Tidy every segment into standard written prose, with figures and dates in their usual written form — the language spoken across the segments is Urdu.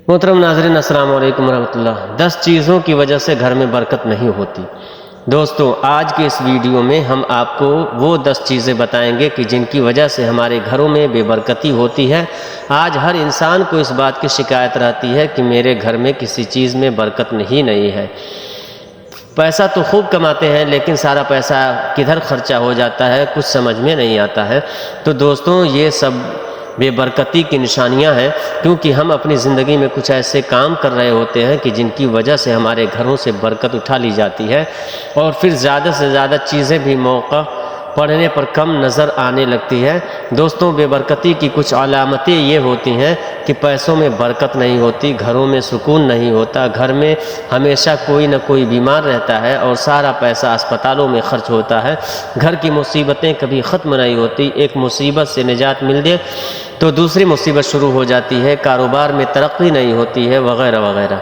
محترم ناظرین السلام علیکم ورحمۃ اللہ۔ 10 چیزوں کی وجہ سے گھر میں برکت نہیں ہوتی۔ دوستو، آج کے اس ویڈیو میں ہم آپ کو وہ 10 چیزیں بتائیں گے کہ جن کی وجہ سے ہمارے گھروں میں بے برکتی ہوتی ہے۔ آج ہر انسان کو اس بات کی شکایت رہتی ہے کہ میرے گھر میں کسی چیز میں برکت نہیں ہے۔ پیسہ تو خوب کماتے ہیں لیکن سارا پیسہ کدھر خرچہ ہو جاتا ہے کچھ سمجھ میں نہیں آتا ہے۔ تو دوستوں، یہ سب بے برکتی کی نشانیاں ہیں، کیونکہ ہم اپنی زندگی میں کچھ ایسے کام کر رہے ہوتے ہیں کہ جن کی وجہ سے ہمارے گھروں سے برکت اٹھا لی جاتی ہے، اور پھر زیادہ سے زیادہ چیزیں بھی موقع پڑھنے پر کم نظر آنے لگتی ہے۔ دوستوں، بے برکتی کی کچھ علامتیں یہ ہوتی ہیں کہ پیسوں میں برکت نہیں ہوتی، گھروں میں سکون نہیں ہوتا، گھر میں ہمیشہ کوئی نہ کوئی بیمار رہتا ہے اور سارا پیسہ اسپتالوں میں خرچ ہوتا ہے، گھر کی مصیبتیں کبھی ختم نہیں ہوتی، ایک مصیبت سے نجات مل جائے تو دوسری مصیبت شروع ہو جاتی ہے، کاروبار میں ترقی نہیں ہوتی ہے، وغیرہ وغیرہ۔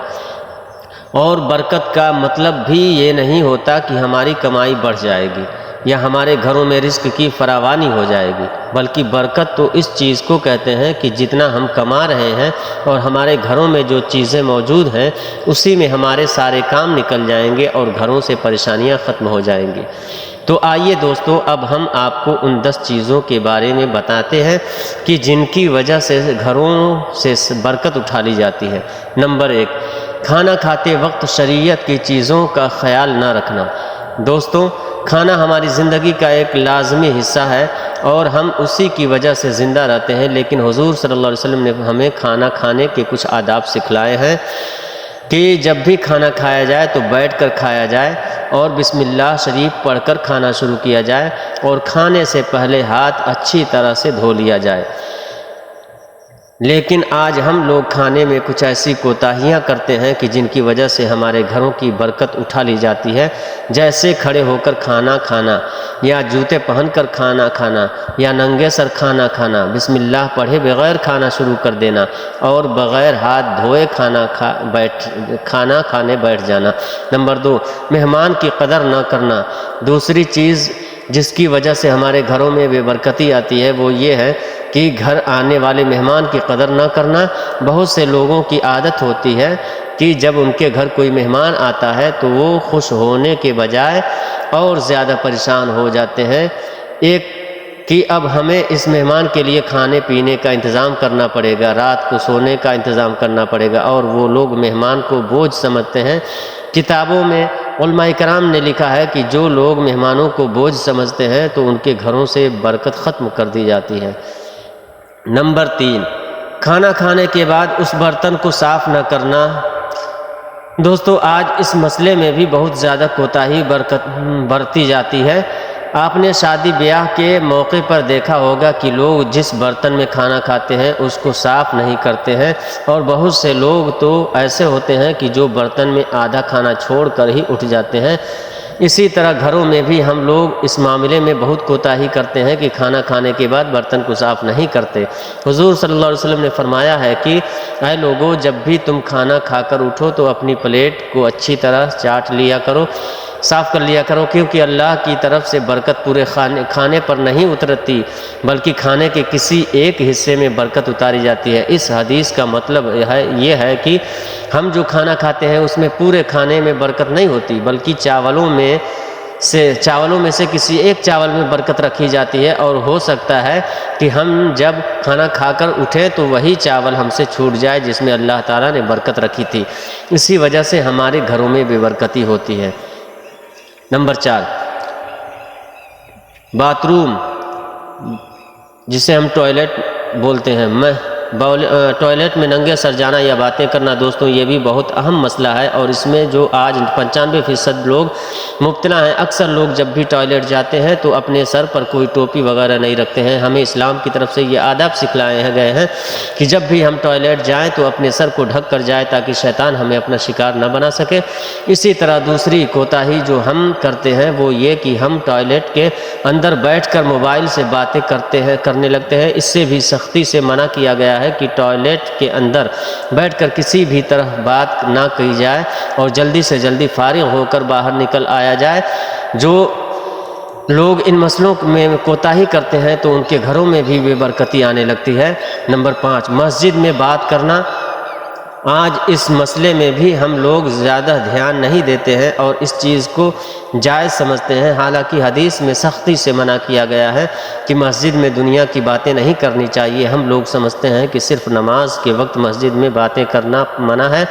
اور برکت کا مطلب بھی یہ نہیں ہوتا کہ ہماری کمائی بڑھ جائے گی یا ہمارے گھروں میں رزق کی فراوانی ہو جائے گی، بلکہ برکت تو اس چیز کو کہتے ہیں کہ جتنا ہم کما رہے ہیں اور ہمارے گھروں میں جو چیزیں موجود ہیں اسی میں ہمارے سارے کام نکل جائیں گے اور گھروں سے پریشانیاں ختم ہو جائیں گی۔ تو آئیے دوستو، اب ہم آپ کو ان 10 چیزوں کے بارے میں بتاتے ہیں کہ جن کی وجہ سے گھروں سے برکت اٹھا لی جاتی ہے۔ نمبر 1، کھانا کھاتے وقت شریعت کی چیزوں کا خیال نہ رکھنا۔ دوستوں، کھانا ہماری زندگی کا ایک لازمی حصہ ہے اور ہم اسی کی وجہ سے زندہ رہتے ہیں، لیکن حضور صلی اللہ علیہ وسلم نے ہمیں کھانا کھانے کے کچھ آداب سکھلائے ہیں کہ جب بھی کھانا کھایا جائے تو بیٹھ کر کھایا جائے اور بسم اللہ شریف پڑھ کر کھانا شروع کیا جائے، اور کھانے سے پہلے ہاتھ اچھی طرح سے دھو لیا جائے۔ لیکن آج ہم لوگ کھانے میں کچھ ایسی کوتاہیاں کرتے ہیں کہ جن کی وجہ سے ہمارے گھروں کی برکت اٹھا لی جاتی ہے، جیسے کھڑے ہو کر کھانا کھانا، یا جوتے پہن کر کھانا کھانا، یا ننگے سر کھانا کھانا، بسم اللہ پڑھے بغیر کھانا شروع کر دینا، اور بغیر ہاتھ دھوئے کھانا کھانے بیٹھ جانا۔ نمبر 2، مہمان کی قدر نہ کرنا۔ دوسری چیز جس کی وجہ سے ہمارے گھروں میں بے برکتی آتی ہے وہ یہ ہے کہ گھر آنے والے مہمان کی قدر نہ کرنا۔ بہت سے لوگوں کی عادت ہوتی ہے کہ جب ان کے گھر کوئی مہمان آتا ہے تو وہ خوش ہونے کے بجائے اور زیادہ پریشان ہو جاتے ہیں، ایک کہ اب ہمیں اس مہمان کے لیے کھانے پینے کا انتظام کرنا پڑے گا، رات کو سونے کا انتظام کرنا پڑے گا، اور وہ لوگ مہمان کو بوجھ سمجھتے ہیں۔ کتابوں میں علماء کرام نے لکھا ہے کہ جو لوگ مہمانوں کو بوجھ سمجھتے ہیں تو ان کے گھروں سے برکت ختم کر دی جاتی ہے۔ نمبر 3، کھانا کھانے کے بعد اس برتن کو صاف نہ کرنا۔ دوستو، آج اس مسئلے میں بھی بہت زیادہ کوتاہی برتی جاتی ہے۔ آپ نے شادی بیاہ کے موقع پر دیکھا ہوگا کہ لوگ جس برتن میں کھانا کھاتے ہیں اس کو صاف نہیں کرتے ہیں، اور بہت سے لوگ تو ایسے ہوتے ہیں کہ جو برتن میں آدھا کھانا چھوڑ کر ہی اٹھ جاتے ہیں۔ اسی طرح گھروں میں بھی ہم لوگ اس معاملے میں بہت کوتاہی کرتے ہیں کہ کھانا کھانے کے بعد برتن کو صاف نہیں کرتے۔ حضور صلی اللہ علیہ وسلم نے فرمایا ہے کہ اے لوگو، جب بھی تم کھانا کھا کر اٹھو تو اپنی پلیٹ کو اچھی طرح چاٹ لیا کرو، صاف کر لیا کرو، کیونکہ اللہ کی طرف سے برکت پورے کھانے پر نہیں اترتی بلکہ کھانے کے کسی ایک حصے میں برکت اتاری جاتی ہے۔ اس حدیث کا مطلب یہ ہے کہ ہم جو کھانا کھاتے ہیں اس میں پورے کھانے میں برکت نہیں ہوتی بلکہ چاولوں میں سے کسی ایک چاول میں برکت رکھی جاتی ہے، اور ہو سکتا ہے کہ ہم جب کھانا کھا کر اٹھیں تو وہی چاول ہم سے چھوٹ جائے جس میں اللہ تعالیٰ نے برکت رکھی تھی۔ اسی وجہ سے ہمارے گھروں میں بے برکتی ہوتی ہے۔ نمبر 4، باتھ روم، جسے ہم ٹوائلٹ بولتے ہیں، ٹوائلٹ میں ننگے سر جانا یا باتیں کرنا۔ دوستوں، یہ بھی بہت اہم مسئلہ ہے اور اس میں جو آج 95% لوگ مبتلا ہیں۔ اکثر لوگ جب بھی ٹوائلٹ جاتے ہیں تو اپنے سر پر کوئی ٹوپی وغیرہ نہیں رکھتے ہیں۔ ہمیں اسلام کی طرف سے یہ آداب سکھلائے گئے ہیں کہ جب بھی ہم ٹوائلٹ جائیں تو اپنے سر کو ڈھک کر جائیں تاکہ شیطان ہمیں اپنا شکار نہ بنا سکے۔ اسی طرح دوسری کوتاہی جو ہم کرتے ہیں وہ یہ کہ ہم ٹوائلٹ کے اندر بیٹھ کر موبائل سے باتیں کرنے لگتے ہیں۔ اس سے بھی سختی سے منع کیا گیا ہے کہ ٹوائلٹ کے اندر بیٹھ کر کسی بھی طرح بات نہ کی جائے اور جلدی سے جلدی فارغ ہو کر باہر نکل آیا جائے۔ جو لوگ ان مسئلوں میں کوتاہی کرتے ہیں تو ان کے گھروں میں بھی بے برکتی آنے لگتی ہے۔ نمبر 5، مسجد میں بات کرنا آج اس مسئلے میں بھی ہم لوگ زیادہ دھیان نہیں دیتے ہیں اور اس چیز کو جائز سمجھتے ہیں، حالانکہ حدیث میں سختی سے منع کیا گیا ہے کہ مسجد میں دنیا کی باتیں نہیں کرنی چاہیے۔ ہم لوگ سمجھتے ہیں کہ صرف نماز کے وقت مسجد میں باتیں کرنا منع ہے،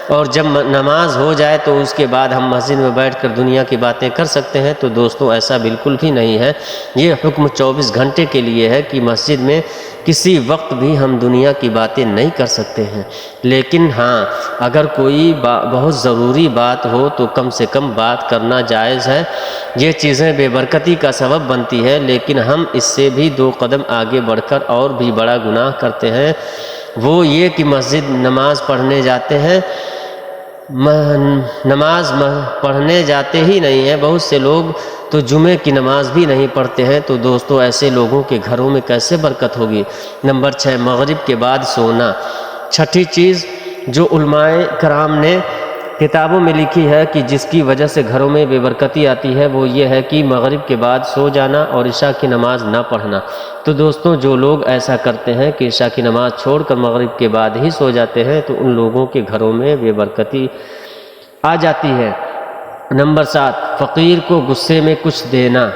اور جب نماز ہو جائے تو اس کے بعد ہم مسجد میں بیٹھ کر دنیا کی باتیں کر سکتے ہیں۔ تو دوستو ایسا بالکل بھی نہیں ہے، یہ حکم 24 گھنٹے کے لیے ہے کہ مسجد میں کسی وقت بھی ہم دنیا کی باتیں نہیں کر سکتے ہیں، لیکن ہاں اگر کوئی بہت ضروری بات ہو تو کم سے کم بات کرنا جائز ہے۔ یہ چیزیں بے برکتی کا سبب بنتی ہے، لیکن ہم اس سے بھی 2 قدم آگے بڑھ کر اور بھی بڑا گناہ کرتے ہیں، وہ یہ کہ مسجد نماز پڑھنے جاتے ہیں، نماز پڑھنے جاتے ہی نہیں ہیں، بہت سے لوگ تو جمعے کی نماز بھی نہیں پڑھتے ہیں۔ تو دوستو ایسے لوگوں کے گھروں میں کیسے برکت ہوگی؟ نمبر 6، مغرب کے بعد سونا۔ چھٹی چیز جو علماء کرام نے کتابوں میں لکھی ہے کہ جس کی وجہ سے گھروں میں بے برکتی آتی ہے، وہ یہ ہے کہ مغرب کے بعد سو جانا اور عشاء کی نماز نہ پڑھنا۔ تو دوستوں جو لوگ ایسا کرتے ہیں کہ عشاء کی نماز چھوڑ کر مغرب کے بعد ہی سو جاتے ہیں، تو ان لوگوں کے گھروں میں بے برکتی آ جاتی ہے۔ نمبر 7، فقیر کو غصے میں کچھ دینا۔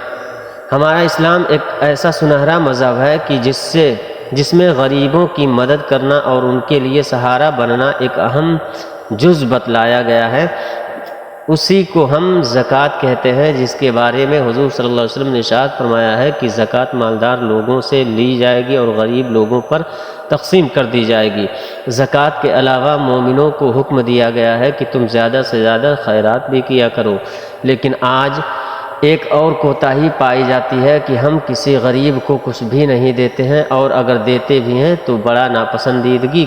ہمارا اسلام ایک ایسا سنہرا مذہب ہے کہ جس میں غریبوں کی مدد کرنا اور ان کے لیے سہارا بننا ایک اہم جز بتلایا گیا ہے۔ اسی کو ہم زکوٰۃ کہتے ہیں، جس کے بارے میں حضور صلی اللہ علیہ وسلم نے ارشاد فرمایا ہے کہ زکوٰۃ مالدار لوگوں سے لی جائے گی اور غریب لوگوں پر تقسیم کر دی جائے گی۔ زکوٰۃ کے علاوہ مومنوں کو حکم دیا گیا ہے کہ تم زیادہ سے زیادہ خیرات بھی کیا کرو، لیکن آج ایک اور کوتاہی پائی جاتی ہے کہ ہم کسی غریب کو کچھ بھی نہیں دیتے ہیں، اور اگر دیتے بھی ہیں تو بڑا ناپسندیدگی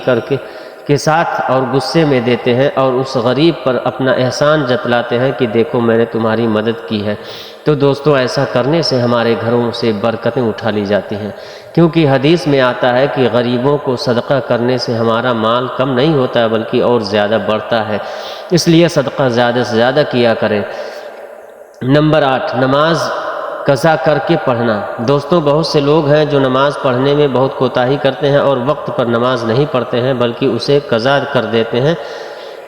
کے ساتھ اور غصے میں دیتے ہیں، اور اس غریب پر اپنا احسان جتلاتے ہیں کہ دیکھو میں نے تمہاری مدد کی ہے۔ تو دوستو ایسا کرنے سے ہمارے گھروں سے برکتیں اٹھا لی جاتی ہیں، کیونکہ حدیث میں آتا ہے کہ غریبوں کو صدقہ کرنے سے ہمارا مال کم نہیں ہوتا بلکہ اور زیادہ بڑھتا ہے، اس لیے صدقہ زیادہ سے زیادہ کیا کریں۔ نمبر 8، نماز قضا کر کے پڑھنا۔ دوستوں بہت سے لوگ ہیں جو نماز پڑھنے میں بہت کوتاہی کرتے ہیں اور وقت پر نماز نہیں پڑھتے ہیں بلکہ اسے قضا کر دیتے ہیں۔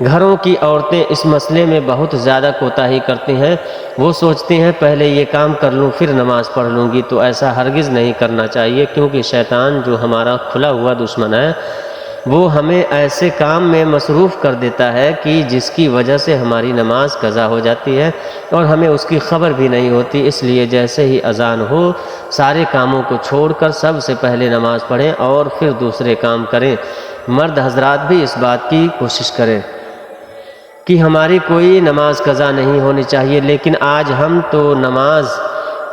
گھروں کی عورتیں اس مسئلے میں بہت زیادہ کوتاہی کرتی ہیں، وہ سوچتی ہیں پہلے یہ کام کر لوں پھر نماز پڑھ لوں گی۔ تو ایسا ہرگز نہیں کرنا چاہیے، کیونکہ شیطان جو ہمارا کھلا ہوا دشمن ہے، وہ ہمیں ایسے کام میں مصروف کر دیتا ہے کہ جس کی وجہ سے ہماری نماز قضا ہو جاتی ہے اور ہمیں اس کی خبر بھی نہیں ہوتی۔ اس لیے جیسے ہی اذان ہو سارے کاموں کو چھوڑ کر سب سے پہلے نماز پڑھیں اور پھر دوسرے کام کریں۔ مرد حضرات بھی اس بات کی کوشش کریں کہ ہماری کوئی نماز قضا نہیں ہونی چاہیے، لیکن آج ہم تو نماز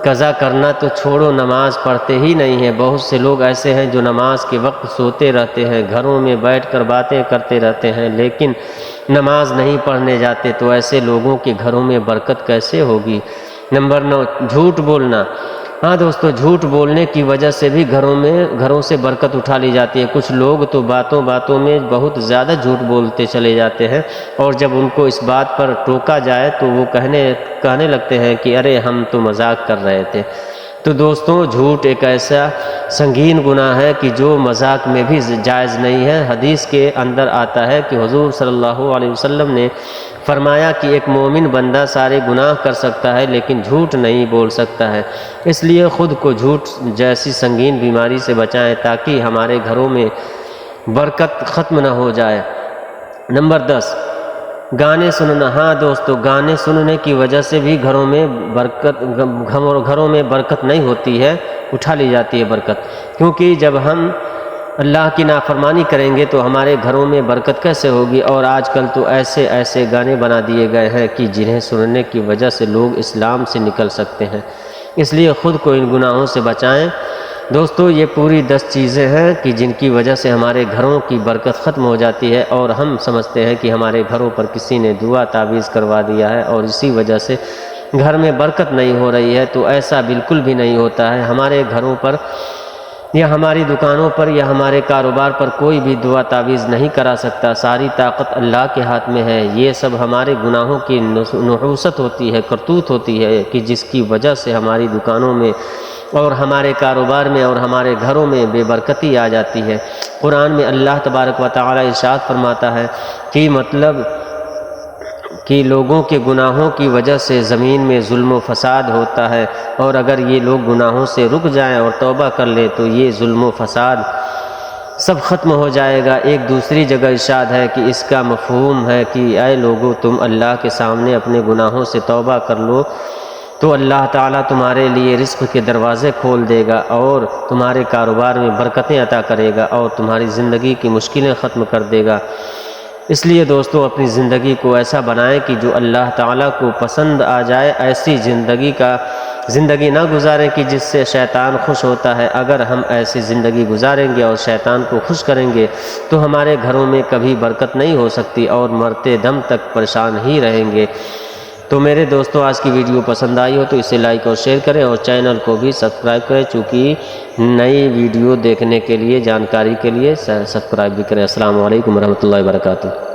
قضا کرنا تو چھوڑو، نماز پڑھتے ہی نہیں ہیں۔ بہت سے لوگ ایسے ہیں جو نماز کے وقت سوتے رہتے ہیں، گھروں میں بیٹھ کر باتیں کرتے رہتے ہیں، لیکن نماز نہیں پڑھنے جاتے۔ تو ایسے لوگوں کے گھروں میں برکت کیسے ہوگی؟ نمبر 9، جھوٹ بولنا۔ ہاں دوستو، جھوٹ بولنے کی وجہ سے بھی گھروں سے برکت اٹھا لی جاتی ہے۔ کچھ لوگ تو باتوں میں بہت زیادہ جھوٹ بولتے چلے جاتے ہیں، اور جب ان کو اس بات پر ٹوکا جائے تو وہ کہنے لگتے ہیں کہ ارے ہم تو مذاق کر رہے تھے۔ تو دوستوں جھوٹ ایک ایسا سنگین گناہ ہے کہ جو مذاق میں بھی جائز نہیں ہے۔ حدیث کے اندر آتا ہے کہ حضور صلی اللہ علیہ وسلم نے فرمایا کہ ایک مومن بندہ سارے گناہ کر سکتا ہے لیکن جھوٹ نہیں بول سکتا ہے، اس لیے خود کو جھوٹ جیسی سنگین بیماری سے بچائیں تاکہ ہمارے گھروں میں برکت ختم نہ ہو جائے۔ نمبر 10، گانے سننا۔ ہاں دوستو، گانے سننے کی وجہ سے بھی گھروں میں برکت نہیں ہوتی ہے، اٹھا لی جاتی ہے برکت، کیونکہ جب ہم اللہ کی نافرمانی کریں گے تو ہمارے گھروں میں برکت کیسے ہوگی؟ اور آج کل تو ایسے گانے بنا دیے گئے ہیں کہ جنہیں سننے کی وجہ سے لوگ اسلام سے نکل سکتے ہیں، اس لیے خود کو ان گناہوں سے بچائیں۔ دوستو یہ پوری 10 چیزیں ہیں کہ جن کی وجہ سے ہمارے گھروں کی برکت ختم ہو جاتی ہے، اور ہم سمجھتے ہیں کہ ہمارے گھروں پر کسی نے دعا تعویذ کروا دیا ہے اور اسی وجہ سے گھر میں برکت نہیں ہو رہی ہے۔ تو ایسا بالکل بھی نہیں ہوتا ہے۔ ہمارے گھروں پر یا ہماری دکانوں پر یا ہمارے کاروبار پر کوئی بھی دعا تعویذ نہیں کرا سکتا، ساری طاقت اللہ کے ہاتھ میں ہے۔ یہ سب ہمارے گناہوں کی نحوست ہوتی ہے، کرتوت ہوتی ہے کہ جس کی وجہ سے ہماری دکانوں میں اور ہمارے کاروبار میں اور ہمارے گھروں میں بے برکتی آ جاتی ہے۔ قرآن میں اللہ تبارک و تعالی ارشاد فرماتا ہے کہ مطلب کہ لوگوں کے گناہوں کی وجہ سے زمین میں ظلم و فساد ہوتا ہے، اور اگر یہ لوگ گناہوں سے رک جائیں اور توبہ کر لیں تو یہ ظلم و فساد سب ختم ہو جائے گا۔ ایک دوسری جگہ ارشاد ہے کہ اس کا مفہوم ہے کہ اے لوگو، تم اللہ کے سامنے اپنے گناہوں سے توبہ کر لو تو اللہ تعالیٰ تمہارے لیے رزق کے دروازے کھول دے گا اور تمہارے کاروبار میں برکتیں عطا کرے گا اور تمہاری زندگی کی مشکلیں ختم کر دے گا۔ اس لیے دوستو، اپنی زندگی کو ایسا بنائیں کہ جو اللہ تعالیٰ کو پسند آ جائے۔ ایسی زندگی نہ گزاریں کہ جس سے شیطان خوش ہوتا ہے۔ اگر ہم ایسی زندگی گزاریں گے اور شیطان کو خوش کریں گے تو ہمارے گھروں میں کبھی برکت نہیں ہو سکتی اور مرتے دم تک پریشان ہی رہیں گے۔ تو میرے دوستو، آج کی ویڈیو پسند آئی ہو تو اسے لائک اور شیئر کریں اور چینل کو بھی سبسکرائب کریں، چونکہ نئی ویڈیو دیکھنے کے لیے، جانکاری کے لیے سبسکرائب بھی کریں۔ السلام علیکم ورحمۃ اللہ وبرکاتہ۔